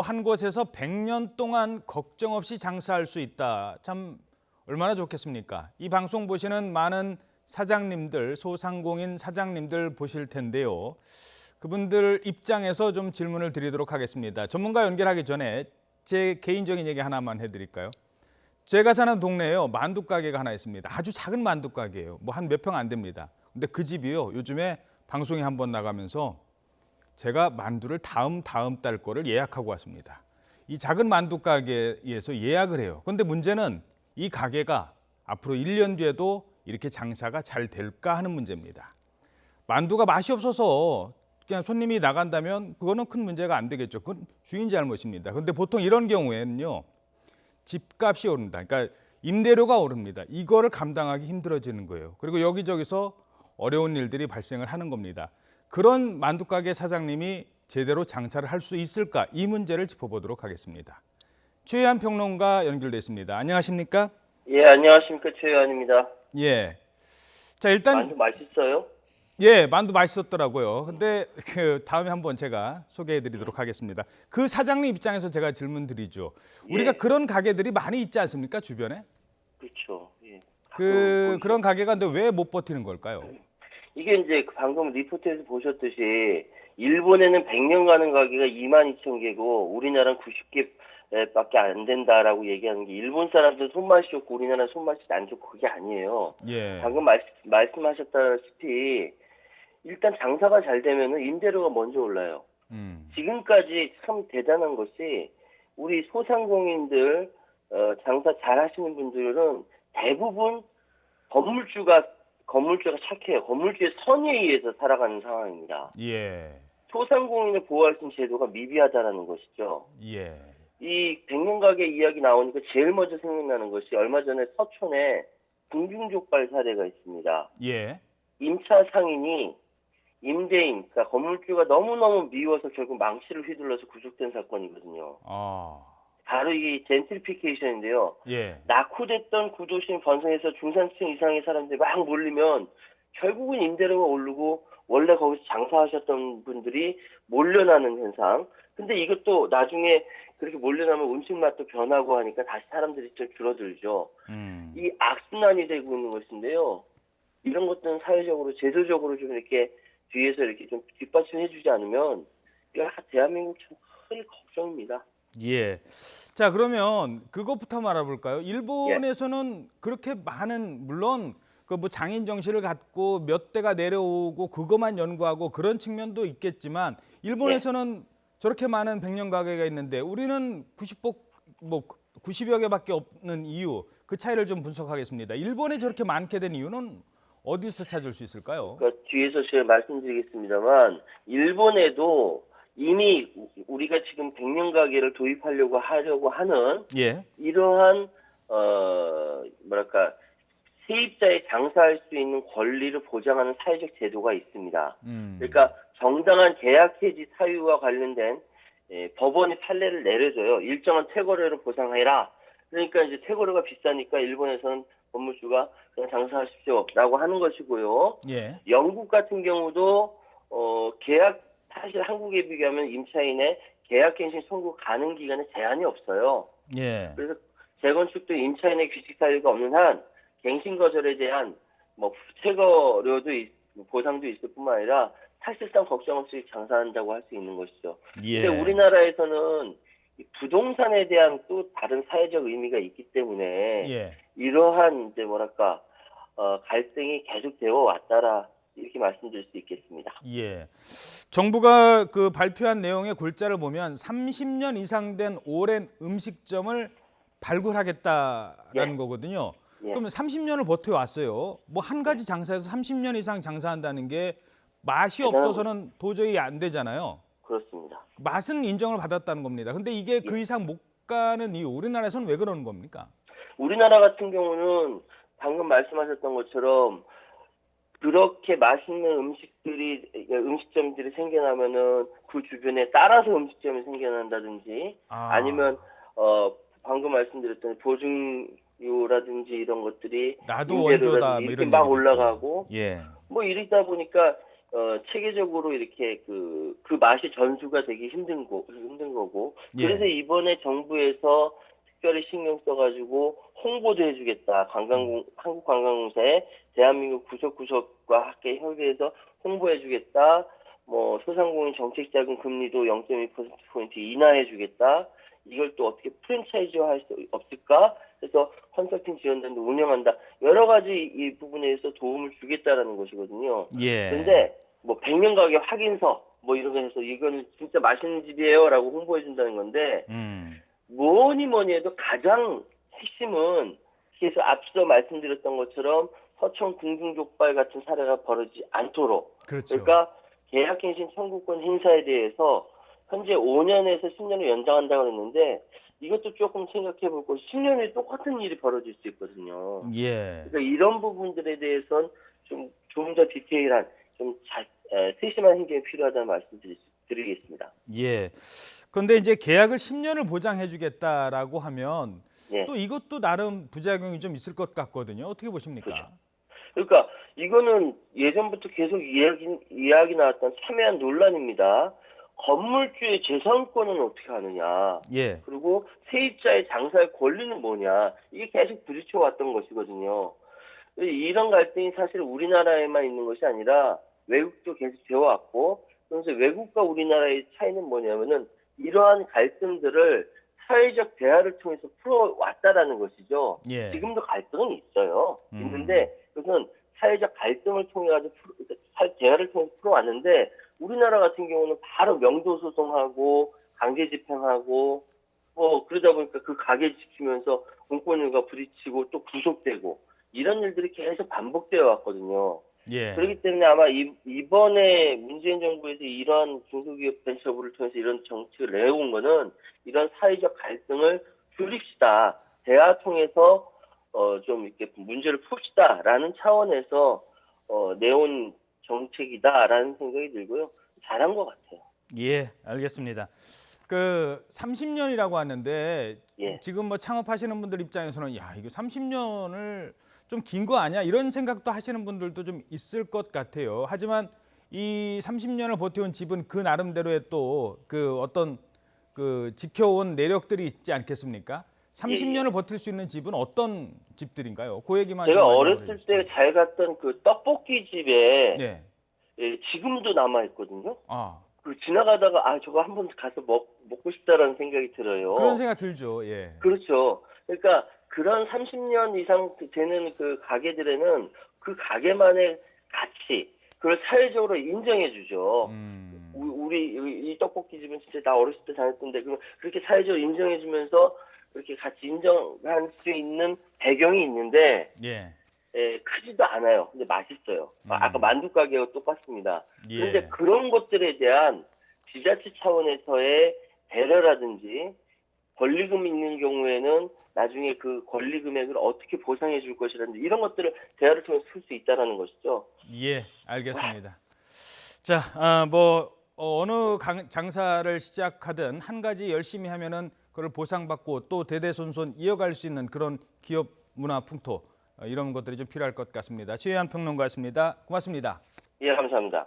한 곳에서 100년 동안 걱정 없이 장사할 수 있다. 참 얼마나 좋겠습니까? 이 방송 보시는 많은 사장님들, 소상공인 사장님들 보실 텐데요. 그분들 입장에서 좀 질문을 드리도록 하겠습니다. 전문가 연결하기 전에 제 개인적인 얘기 하나만 해드릴까요? 제가 사는 동네에요. 만두 가게가 하나 있습니다. 아주 작은 만두 가게예요. 뭐 한 몇 평 안 됩니다. 근데 그 집이요. 요즘에 방송에 한번 나가면서 제가 만두를 다음 달 거를 예약하고 왔습니다. 이 작은 만두 가게에서 예약을 해요. 그런데 문제는 이 가게가 앞으로 1년 뒤에도 이렇게 장사가 잘 될까 하는 문제입니다. 만두가 맛이 없어서 그냥 손님이 나간다면 그거는 큰 문제가 안 되겠죠. 그건 주인 잘못입니다. 그런데 보통 이런 경우에는요. 집값이 오른다. 그러니까 임대료가 오릅니다. 이거를 감당하기 힘들어지는 거예요. 그리고 여기저기서 어려운 일들이 발생을 하는 겁니다. 그런 만두가게 사장님이 제대로 장사를 할 수 있을까? 이 문제를 짚어보도록 하겠습니다. 최희한 평론가 연결돼 있습니다. 안녕하십니까? 예, 안녕하십니까. 최의원입니다. 예. 자, 일단 만두 맛있어요? 예, 만두 맛있었더라고요. 근데 그 다음에 한번 제가 소개해 드리도록 하겠습니다. 그 사장님 입장에서 제가 질문 드리죠. 우리가 예. 그런 가게들이 많이 있지 않습니까? 주변에? 그렇죠. 예. 그런 가게가 근데 왜 못 버티는 걸까요? 이게 이제 방금 리포트에서 보셨듯이 일본에는 100년 가는 가게가 22,000개고 우리나라는 90개밖에 안 된다라고 얘기하는 게 일본 사람들 손맛이 좋고 우리나라는 손맛이 안 좋고 그게 아니에요. 예. 방금 말씀하셨다시피 일단 장사가 잘 되면은 임대료가 먼저 올라요. 지금까지 참 대단한 것이 우리 소상공인들 장사 잘 하시는 분들은 대부분 건물주가 착해요. 건물주의 선의에 의해서 살아가는 상황입니다. 예. 소상공인을 보호할 수 있는 제도가 미비하다라는 것이죠. 예. 이 백년가게 이야기 나오니까 제일 먼저 생각나는 것이 얼마 전에 서촌에 궁중족발 사례가 있습니다. 예. 임차 상인이 임대인, 그러니까 건물주가 너무너무 미워서 결국 망치를 휘둘러서 구속된 사건이거든요. 아. 바로 이 젠트리피케이션인데요. 예. 낙후됐던 구도심 번성에서 중산층 이상의 사람들이 막 몰리면 결국은 임대료가 오르고 원래 거기서 장사하셨던 분들이 몰려나는 현상. 근데 이것도 나중에 그렇게 몰려나면 음식 맛도 변하고 하니까 다시 사람들이 좀 줄어들죠. 이 악순환이 되고 있는 것인데요. 이런 것들은 사회적으로 제도적으로 좀 이렇게 뒤에서 이렇게 좀 뒷받침해주지 않으면 대한민국 참 큰 걱정입니다. 예. 자, 그러면 그것부터 한번 알아볼까요? 예. 일본에서는 그렇게 많은 물론 그 뭐 장인 정신을 갖고 몇 대가 내려오고 그것만 연구하고 그런 측면도 있겠지만 일본에서는 저렇게 많은 백년 가게가 있는데 우리는 90여 개밖에 없는 이유 그 차이를 좀 분석하겠습니다. 일본에 저렇게 많게 된 이유는 어디서 찾을 수 있을까요? 그러니까 뒤에서 제가 말씀드리겠습니다만 일본에도 이미 우리가 지금 백년 가게를 도입하려고 하는 예. 이러한 세입자의 장사할 수 있는 권리를 보장하는 사회적 제도가 있습니다. 그러니까 정당한 계약 해지 사유와 관련된 법원이 판례를 내려줘요. 일정한 퇴거료를 보상해라. 그러니까 이제 퇴거료가 비싸니까 일본에서는 건물주가 그냥 장사하십시오라고 하는 것이고요. 예. 영국 같은 경우도 사실 한국에 비교하면 임차인의 계약갱신 청구 가능 기간에 제한이 없어요. 예. 그래서 재건축도 임차인의 규칙 사유가 없는 한 갱신 거절에 대한 퇴거료도 보상도 있을 뿐만 아니라 사실상 걱정 없이 장사한다고 할 수 있는 것이죠. 예. 근데 우리나라에서는 부동산에 대한 또 다른 사회적 의미가 있기 때문에 예. 이러한 갈등이 계속되어 왔다라 이렇게 말씀드릴 수 있겠습니다. 예. 정부가 그 발표한 내용의 골자를 보면 30년 이상 된 오랜 음식점을 발굴하겠다라는 거거든요. 예. 그러면 30년을 버텨왔어요. 뭐 한 가지 장사에서 30년 이상 장사한다는 게 맛이 없어서는 도저히 안 되잖아요. 그렇습니다. 맛은 인정을 받았다는 겁니다. 근데 이게 그 이상 못 가는 이유, 우리나라에서는 왜 그러는 겁니까? 우리나라 같은 경우는 방금 말씀하셨던 것처럼 그렇게 맛있는 음식점들이 생겨나면은 그 주변에 따라서 음식점이 생겨난다든지 아니면 방금 말씀드렸던 보증료라든지 이런 것들이 나도 원조다 뭐 이렇게 이런 막 얘기도 올라가고 있고. 예. 뭐 이러다 보니까 체계적으로 이렇게 그 맛이 전수가 되기 힘든 거고. 예. 그래서 이번에 정부에서 특별히 신경 써가지고 홍보도 해주겠다. 한국관광공사에 대한민국 구석구석과 함께 협의해서 홍보해주겠다. 뭐 소상공인 정책자금 금리도 0.2%포인트 인하해주겠다. 이걸 또 어떻게 프랜차이즈화할 수 없을까? 그래서 컨설팅 지원단도 운영한다. 여러 가지 이 부분에 대해서 도움을 주겠다라는 것이거든요. 예. 그런데 뭐 100년 가게 확인서 뭐 이런 거 해서 이거는 진짜 맛있는 집이에요라고 홍보해 준다는 건데 뭐니 해도 가장 핵심은 계속 앞서 말씀드렸던 것처럼 서천 궁중족발 같은 사례가 벌어지지 않도록. 그렇죠. 그러니까 계약갱신 청구권 행사에 대해서 현재 5년에서 10년을 연장한다고 했는데 이것도 조금 생각해 볼 것이 10년에 똑같은 일이 벌어질 수 있거든요. 예. 그러니까 이런 부분들에 대해서는 좀 더 디테일한 세심한 행정이 필요하다는 말씀 드리겠습니다. 예. 그런데 이제 계약을 10년을 보장해 주겠다라고 하면 예. 또 이것도 나름 부작용이 좀 있을 것 같거든요. 어떻게 보십니까? 그렇죠. 그러니까 이거는 예전부터 계속 이야기 나왔던 첨예한 논란입니다. 건물주의 재산권은 어떻게 하느냐. 예. 그리고 세입자의 장사의 권리는 뭐냐. 이게 계속 부딪혀왔던 것이거든요. 이런 갈등이 사실 우리나라에만 있는 것이 아니라 외국도 계속 되어왔고, 그래서 외국과 우리나라의 차이는 뭐냐면은 이러한 갈등들을 사회적 대화를 통해서 풀어왔다라는 것이죠. 예. 지금도 갈등은 있어요. 있는데 그것은 사회적 갈등을 통해 가지고 대화를 통해서 풀어왔는데 우리나라 같은 경우는 바로 명도 소송하고 강제 집행하고 그러다 보니까 그 가게 지키면서 공권력과 부딪히고 또 구속되고 이런 일들이 계속 반복되어 왔거든요. 예. 그렇기 때문에 아마 이번에 문재인 정부에서 이러한 중소기업 벤처부를 통해서 이런 정책을 내온 거는 이런 사회적 갈등을 줄입시다. 대화 통해서 좀 이렇게 문제를 풉시다라는 차원에서 내온 정책이다라는 생각이 들고요. 잘한 것 같아요. 예, 알겠습니다. 그 30년이라고 하는데 예. 지금 뭐 창업하시는 분들 입장에서는 야, 이거 30년을 좀 긴 거 아니야? 이런 생각도 하시는 분들도 좀 있을 것 같아요. 하지만 이 30년을 버텨온 집은 그 나름대로의 또 그 어떤 그 지켜온 내력들이 있지 않겠습니까? 30년을 버틸 수 있는 집은 어떤 집들인가요? 그 얘기만 제가 좀 어렸을 해주시죠. 때 잘 갔던 그 떡볶이 집에 네. 지금도 남아 있거든요. 아, 지나가다가 저거 한번 가서 먹고 싶다라는 생각이 들어요. 그런 생각 들죠. 예. 그렇죠. 그러니까 그런 30년 이상 되는 그 가게들에는 그 가게만의 가치, 그걸 사회적으로 인정해 주죠. 우리 이 떡볶이 집은 진짜 나 어렸을 때 다녔던데 그렇게 사회적으로 인정해 주면서 그렇게 같이 인정할 수 있는 배경이 있는데 예. 크지도 않아요. 근데 맛있어요. 아까 만두 가게와 똑같습니다. 예. 그런데 그런 것들에 대한 지자체 차원에서의 배려라든지 권리금 있는 경우에는 나중에 그 권리 금액을 어떻게 보상해 줄 것이라든지 이런 것들을 대화를 통해서 풀 수 있다라는 것이죠. 예, 알겠습니다. 자, 어느 장사를 시작하든 한 가지 열심히 하면은 그걸 보상받고 또 대대손손 이어갈 수 있는 그런 기업 문화 풍토 이런 것들이 좀 필요할 것 같습니다. 최혜한 평론가였습니다. 고맙습니다. 예, 감사합니다.